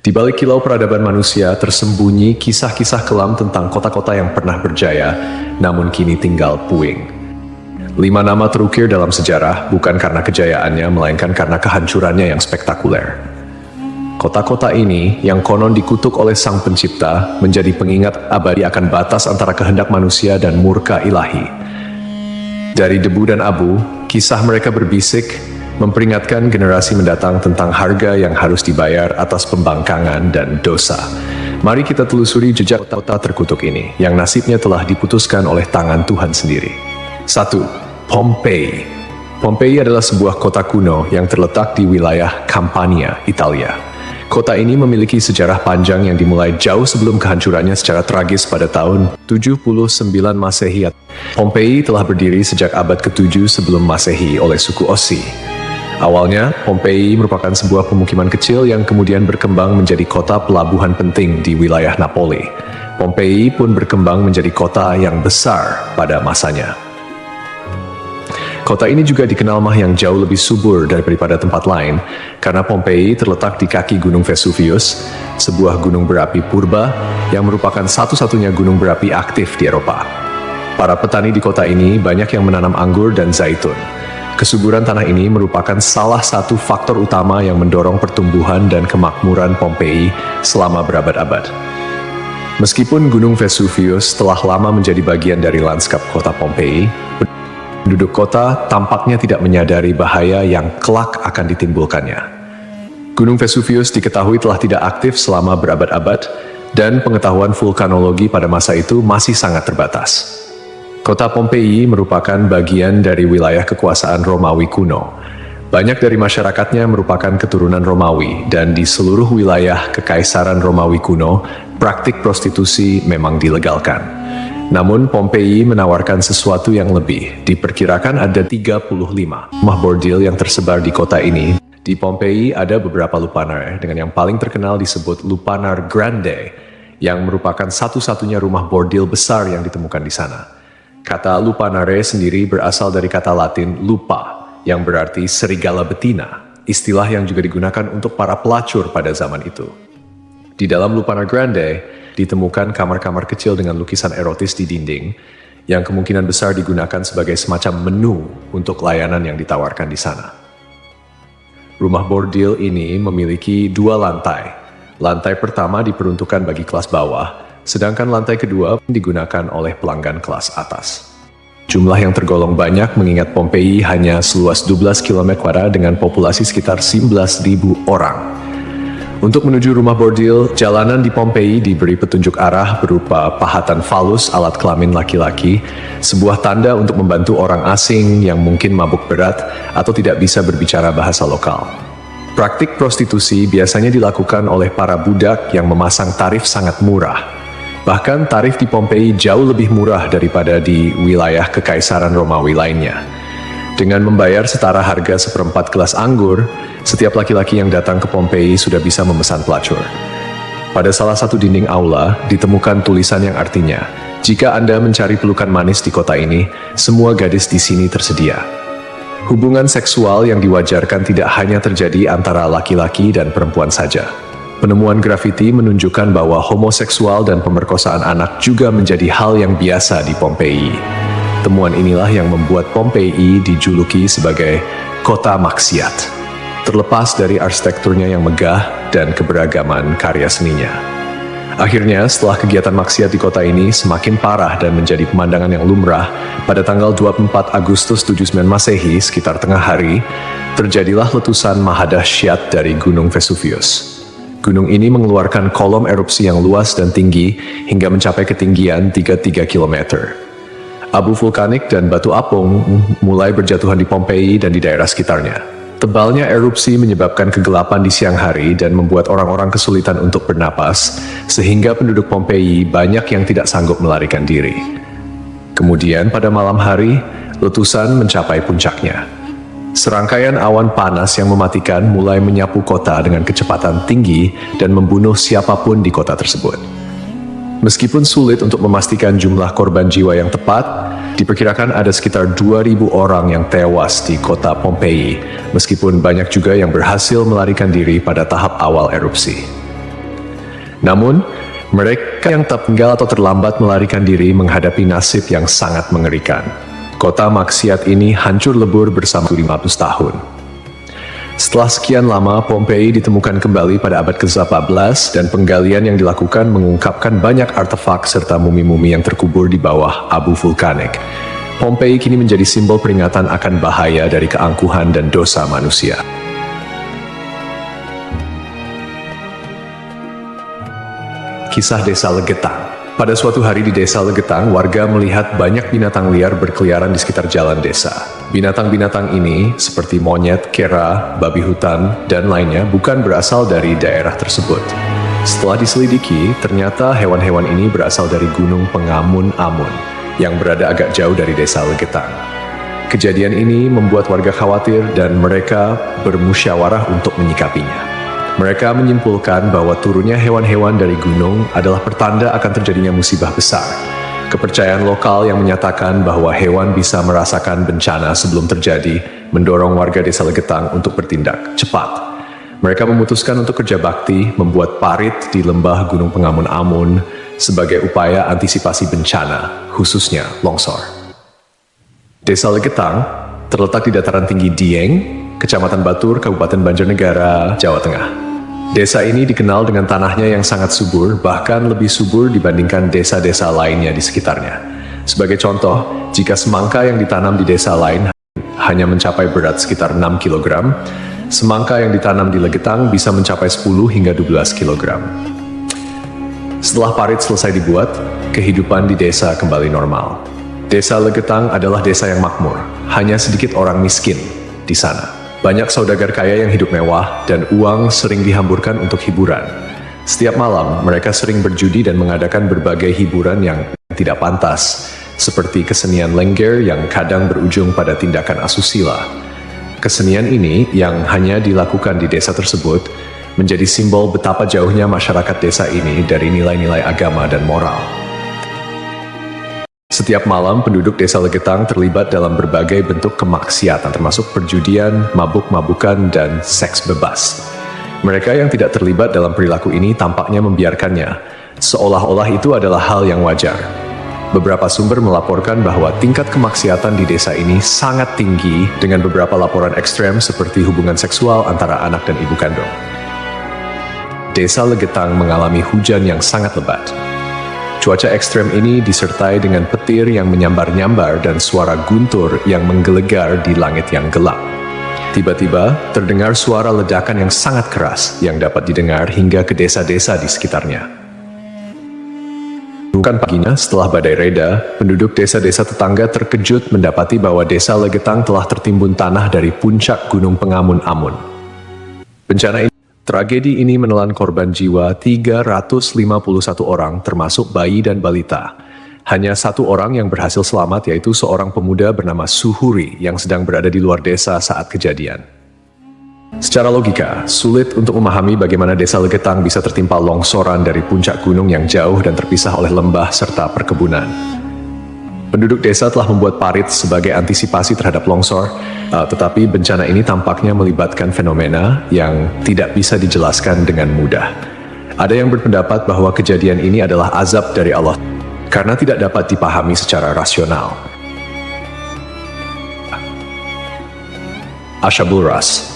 Di balik kilau peradaban manusia tersembunyi kisah-kisah kelam tentang kota-kota yang pernah berjaya, namun kini tinggal puing. 5 nama terukir dalam sejarah bukan karena kejayaannya, melainkan karena kehancurannya yang spektakuler. Kota-kota ini, yang konon dikutuk oleh Sang Pencipta, menjadi pengingat abadi akan batas antara kehendak manusia dan murka ilahi. Dari debu dan abu, kisah mereka berbisik, memperingatkan generasi mendatang tentang harga yang harus dibayar atas pembangkangan dan dosa. Mari kita telusuri jejak kota terkutuk ini, yang nasibnya telah diputuskan oleh tangan Tuhan sendiri. 1. Pompei. Pompei adalah sebuah kota kuno yang terletak di wilayah Campania, Italia. Kota ini memiliki sejarah panjang yang dimulai jauh sebelum kehancurannya secara tragis pada tahun 79 Masehi. Pompei telah berdiri sejak abad ke-7 sebelum Masehi oleh suku Ossi. Awalnya, Pompei merupakan sebuah pemukiman kecil yang kemudian berkembang menjadi kota pelabuhan penting di wilayah Napoli. Pompei pun berkembang menjadi kota yang besar pada masanya. Kota ini juga dikenal yang jauh lebih subur daripada tempat lain, karena Pompei terletak di kaki Gunung Vesuvius, sebuah gunung berapi purba yang merupakan satu-satunya gunung berapi aktif di Eropa. Para petani di kota ini banyak yang menanam anggur dan zaitun. Kesuburan tanah ini merupakan salah satu faktor utama yang mendorong pertumbuhan dan kemakmuran Pompei selama berabad-abad. Meskipun Gunung Vesuvius telah lama menjadi bagian dari lanskap kota Pompei, penduduk kota tampaknya tidak menyadari bahaya yang kelak akan ditimbulkannya. Gunung Vesuvius diketahui telah tidak aktif selama berabad-abad, dan pengetahuan vulkanologi pada masa itu masih sangat terbatas. Kota Pompei merupakan bagian dari wilayah kekuasaan Romawi kuno. Banyak dari masyarakatnya merupakan keturunan Romawi, dan di seluruh wilayah Kekaisaran Romawi kuno, praktik prostitusi memang dilegalkan. Namun Pompei menawarkan sesuatu yang lebih. Diperkirakan ada 35 rumah bordil yang tersebar di kota ini. Di Pompei ada beberapa lupanar, dengan yang paling terkenal disebut Lupanar Grande, yang merupakan satu-satunya rumah bordil besar yang ditemukan di sana. Kata lupanare sendiri berasal dari kata Latin lupa, yang berarti serigala betina, istilah yang juga digunakan untuk para pelacur pada zaman itu. Di dalam Lupanar Grande, ditemukan kamar-kamar kecil dengan lukisan erotis di dinding, yang kemungkinan besar digunakan sebagai semacam menu untuk layanan yang ditawarkan di sana. Rumah bordil ini memiliki 2 lantai. Lantai pertama diperuntukkan bagi kelas bawah, sedangkan lantai kedua digunakan oleh pelanggan kelas atas. Jumlah yang tergolong banyak mengingat Pompei hanya seluas 12 km² dengan populasi sekitar 11.000 orang. Untuk menuju rumah bordil, jalanan di Pompei diberi petunjuk arah berupa pahatan falus alat kelamin laki-laki, sebuah tanda untuk membantu orang asing yang mungkin mabuk berat atau tidak bisa berbicara bahasa lokal. Praktik prostitusi biasanya dilakukan oleh para budak yang memasang tarif sangat murah. Bahkan tarif di Pompei jauh lebih murah daripada di wilayah Kekaisaran Romawi lainnya. Dengan membayar setara harga seperempat gelas anggur, setiap laki-laki yang datang ke Pompei sudah bisa memesan pelacur. Pada salah satu dinding aula, ditemukan tulisan yang artinya, "Jika Anda mencari pelukan manis di kota ini, semua gadis di sini tersedia." Hubungan seksual yang diwajarkan tidak hanya terjadi antara laki-laki dan perempuan saja. Penemuan grafiti menunjukkan bahwa homoseksual dan pemerkosaan anak juga menjadi hal yang biasa di Pompei. Temuan inilah yang membuat Pompei dijuluki sebagai kota maksiat, terlepas dari arsitekturnya yang megah dan keberagaman karya seninya. Akhirnya, setelah kegiatan maksiat di kota ini semakin parah dan menjadi pemandangan yang lumrah, pada tanggal 24 Agustus 79 Masehi, sekitar tengah hari, terjadilah letusan mahadahsyat dari Gunung Vesuvius. Gunung ini mengeluarkan kolom erupsi yang luas dan tinggi hingga mencapai ketinggian 33 km. Abu vulkanik dan batu apung mulai berjatuhan di Pompei dan di daerah sekitarnya. Tebalnya erupsi menyebabkan kegelapan di siang hari dan membuat orang-orang kesulitan untuk bernapas, sehingga penduduk Pompei banyak yang tidak sanggup melarikan diri. Kemudian pada malam hari, letusan mencapai puncaknya. Serangkaian awan panas yang mematikan mulai menyapu kota dengan kecepatan tinggi dan membunuh siapapun di kota tersebut. Meskipun sulit untuk memastikan jumlah korban jiwa yang tepat, diperkirakan ada sekitar 2.000 orang yang tewas di kota Pompei, meskipun banyak juga yang berhasil melarikan diri pada tahap awal erupsi. Namun, mereka yang tertinggal atau terlambat melarikan diri menghadapi nasib yang sangat mengerikan. Kota maksiat ini hancur lebur bersama 500 tahun. Setelah sekian lama, Pompei ditemukan kembali pada abad ke-14 dan penggalian yang dilakukan mengungkapkan banyak artefak serta mumi-mumi yang terkubur di bawah abu vulkanik. Pompei kini menjadi simbol peringatan akan bahaya dari keangkuhan dan dosa manusia. Kisah Desa Legetang. Pada suatu hari di Desa Legetang, warga melihat banyak binatang liar berkeliaran di sekitar jalan desa. Binatang-binatang ini, seperti monyet, kera, babi hutan, dan lainnya, bukan berasal dari daerah tersebut. Setelah diselidiki, ternyata hewan-hewan ini berasal dari Gunung Pengamun-Amun, yang berada agak jauh dari Desa Legetang. Kejadian ini membuat warga khawatir dan mereka bermusyawarah untuk menyikapinya. Mereka menyimpulkan bahwa turunnya hewan-hewan dari gunung adalah pertanda akan terjadinya musibah besar. Kepercayaan lokal yang menyatakan bahwa hewan bisa merasakan bencana sebelum terjadi mendorong warga Desa Legetang untuk bertindak cepat. Mereka memutuskan untuk kerja bakti membuat parit di lembah Gunung Pengamun-Amun sebagai upaya antisipasi bencana, khususnya longsor. Desa Legetang terletak di dataran tinggi Dieng, Kecamatan Batur, Kabupaten Banjarnegara, Jawa Tengah. Desa ini dikenal dengan tanahnya yang sangat subur, bahkan lebih subur dibandingkan desa-desa lainnya di sekitarnya. Sebagai contoh, jika semangka yang ditanam di desa lain hanya mencapai berat sekitar 6 kg, semangka yang ditanam di Legetang bisa mencapai 10 hingga 12 kg. Setelah parit selesai dibuat, kehidupan di desa kembali normal. Desa Legetang adalah desa yang makmur, hanya sedikit orang miskin di sana. Banyak saudagar kaya yang hidup mewah dan uang sering dihamburkan untuk hiburan. Setiap malam, mereka sering berjudi dan mengadakan berbagai hiburan yang tidak pantas, seperti kesenian lengger yang kadang berujung pada tindakan asusila. Kesenian ini yang hanya dilakukan di desa tersebut menjadi simbol betapa jauhnya masyarakat desa ini dari nilai-nilai agama dan moral. Setiap malam, penduduk Desa Legetang terlibat dalam berbagai bentuk kemaksiatan, termasuk perjudian, mabuk-mabukan, dan seks bebas. Mereka yang tidak terlibat dalam perilaku ini tampaknya membiarkannya, seolah-olah itu adalah hal yang wajar. Beberapa sumber melaporkan bahwa tingkat kemaksiatan di desa ini sangat tinggi, dengan beberapa laporan ekstrem seperti hubungan seksual antara anak dan ibu kandung. Desa Legetang mengalami hujan yang sangat lebat. Cuaca ekstrem ini disertai dengan petir yang menyambar-nyambar dan suara guntur yang menggelegar di langit yang gelap. Tiba-tiba, terdengar suara ledakan yang sangat keras yang dapat didengar hingga ke desa-desa di sekitarnya. Bukan paginya, setelah badai reda, penduduk desa-desa tetangga terkejut mendapati bahwa Desa Legetang telah tertimbun tanah dari puncak Gunung Pengamun-Amun. Tragedi ini menelan korban jiwa 351 orang, termasuk bayi dan balita. Hanya satu orang yang berhasil selamat, yaitu seorang pemuda bernama Suhuri yang sedang berada di luar desa saat kejadian. Secara logika, sulit untuk memahami bagaimana Desa Legetang bisa tertimpa longsoran dari puncak gunung yang jauh dan terpisah oleh lembah serta perkebunan. Penduduk desa telah membuat parit sebagai antisipasi terhadap longsor, tetapi bencana ini tampaknya melibatkan fenomena yang tidak bisa dijelaskan dengan mudah. Ada yang berpendapat bahwa kejadian ini adalah azab dari Allah, karena tidak dapat dipahami secara rasional. Ashabul Ras.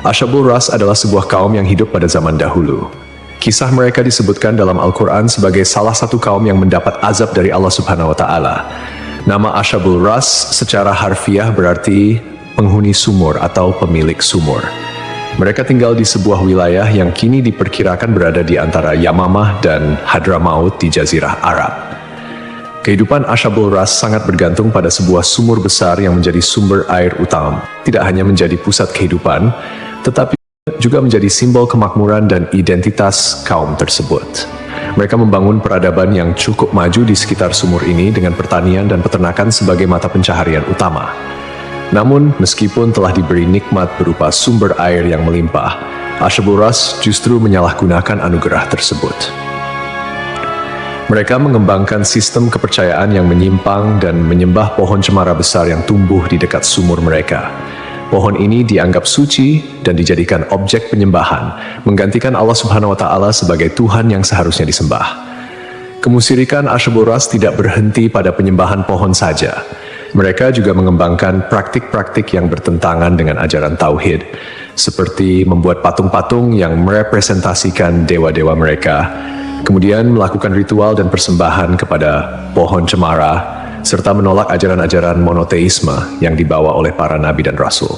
Ashabul Ras adalah sebuah kaum yang hidup pada zaman dahulu. Kisah mereka disebutkan dalam Al-Quran sebagai salah satu kaum yang mendapat azab dari Allah Subhanahu wa Ta'ala. Nama Ashabul Ras secara harfiah berarti penghuni sumur atau pemilik sumur. Mereka tinggal di sebuah wilayah yang kini diperkirakan berada di antara Yamamah dan Hadramaut di Jazirah Arab. Kehidupan Ashabul Ras sangat bergantung pada sebuah sumur besar yang menjadi sumber air utama. Tidak hanya menjadi pusat kehidupan, tetapi juga menjadi simbol kemakmuran dan identitas kaum tersebut. Mereka membangun peradaban yang cukup maju di sekitar sumur ini dengan pertanian dan peternakan sebagai mata pencaharian utama. Namun, meskipun telah diberi nikmat berupa sumber air yang melimpah, Ashabul Ras justru menyalahgunakan anugerah tersebut. Mereka mengembangkan sistem kepercayaan yang menyimpang dan menyembah pohon cemara besar yang tumbuh di dekat sumur mereka. Pohon ini dianggap suci dan dijadikan objek penyembahan, menggantikan Allah Subhanahu wa Ta'ala sebagai Tuhan yang seharusnya disembah. Kemusyrikan Asyabul Ras tidak berhenti pada penyembahan pohon saja. Mereka juga mengembangkan praktik-praktik yang bertentangan dengan ajaran Tauhid, seperti membuat patung-patung yang merepresentasikan dewa-dewa mereka, kemudian melakukan ritual dan persembahan kepada pohon cemara, serta menolak ajaran-ajaran monoteisme yang dibawa oleh para nabi dan rasul.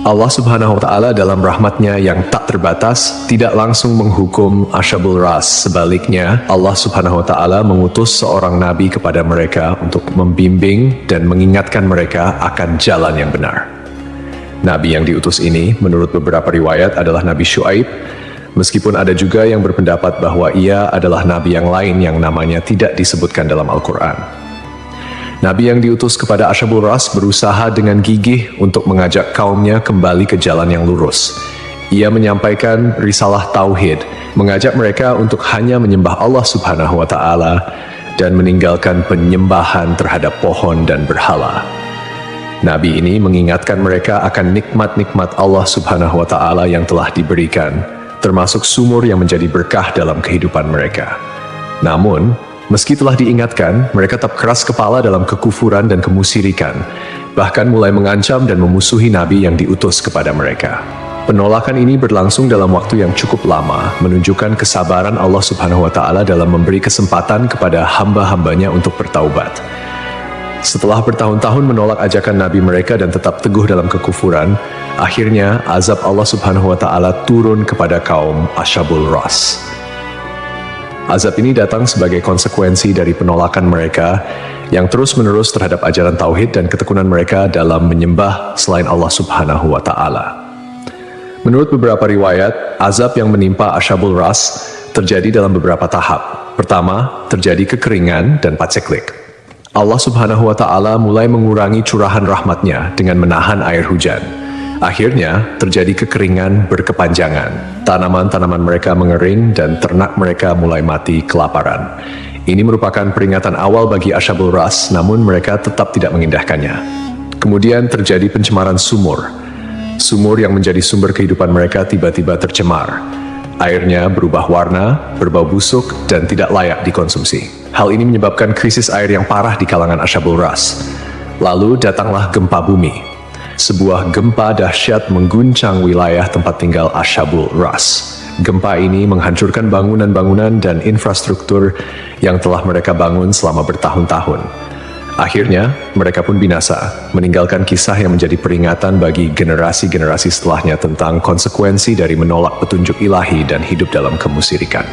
Allah Subhanahu wa Ta'ala dalam rahmatnya yang tak terbatas tidak langsung menghukum Asyabul Ras. Sebaliknya, Allah Subhanahu wa Ta'ala mengutus seorang nabi kepada mereka untuk membimbing dan mengingatkan mereka akan jalan yang benar. Nabi yang diutus ini, menurut beberapa riwayat, adalah Nabi Syuaib, meskipun ada juga yang berpendapat bahwa ia adalah nabi yang lain yang namanya tidak disebutkan dalam Al-Quran. Nabi yang diutus kepada Asyabul Ras berusaha dengan gigih untuk mengajak kaumnya kembali ke jalan yang lurus. Ia menyampaikan risalah Tauhid, mengajak mereka untuk hanya menyembah Allah Subhanahu wa Ta'ala dan meninggalkan penyembahan terhadap pohon dan berhala. Nabi ini mengingatkan mereka akan nikmat-nikmat Allah Subhanahu wa Ta'ala yang telah diberikan, termasuk sumur yang menjadi berkah dalam kehidupan mereka. Namun, meski telah diingatkan, mereka tetap keras kepala dalam kekufuran dan kemusyrikan, bahkan mulai mengancam dan memusuhi Nabi yang diutus kepada mereka. Penolakan ini berlangsung dalam waktu yang cukup lama, menunjukkan kesabaran Allah Subhanahu wa Ta'ala dalam memberi kesempatan kepada hamba-hambanya untuk bertaubat. Setelah bertahun-tahun menolak ajakan Nabi mereka dan tetap teguh dalam kekufuran, akhirnya azab Allah Subhanahu wa Ta'ala turun kepada kaum Asyabul Ras. Azab ini datang sebagai konsekuensi dari penolakan mereka yang terus-menerus terhadap ajaran Tauhid dan ketekunan mereka dalam menyembah selain Allah Subhanahu wa Ta'ala. Menurut beberapa riwayat, azab yang menimpa Asyabul Ras terjadi dalam beberapa tahap. Pertama, terjadi kekeringan dan paceklik. Allah Subhanahu wa Ta'ala mulai mengurangi curahan rahmatnya dengan menahan air hujan. Akhirnya, terjadi kekeringan berkepanjangan. Tanaman-tanaman mereka mengering dan ternak mereka mulai mati kelaparan. Ini merupakan peringatan awal bagi Asyabul Ras, namun mereka tetap tidak mengindahkannya. Kemudian terjadi pencemaran sumur. Sumur yang menjadi sumber kehidupan mereka tiba-tiba tercemar. Airnya berubah warna, berbau busuk, dan tidak layak dikonsumsi. Hal ini menyebabkan krisis air yang parah di kalangan Asyabul Ras. Lalu datanglah gempa bumi. Sebuah gempa dahsyat mengguncang wilayah tempat tinggal Asyabul Ras. Gempa ini menghancurkan bangunan-bangunan dan infrastruktur yang telah mereka bangun selama bertahun-tahun. Akhirnya, mereka pun binasa, meninggalkan kisah yang menjadi peringatan bagi generasi-generasi setelahnya tentang konsekuensi dari menolak petunjuk ilahi dan hidup dalam kemusyrikan.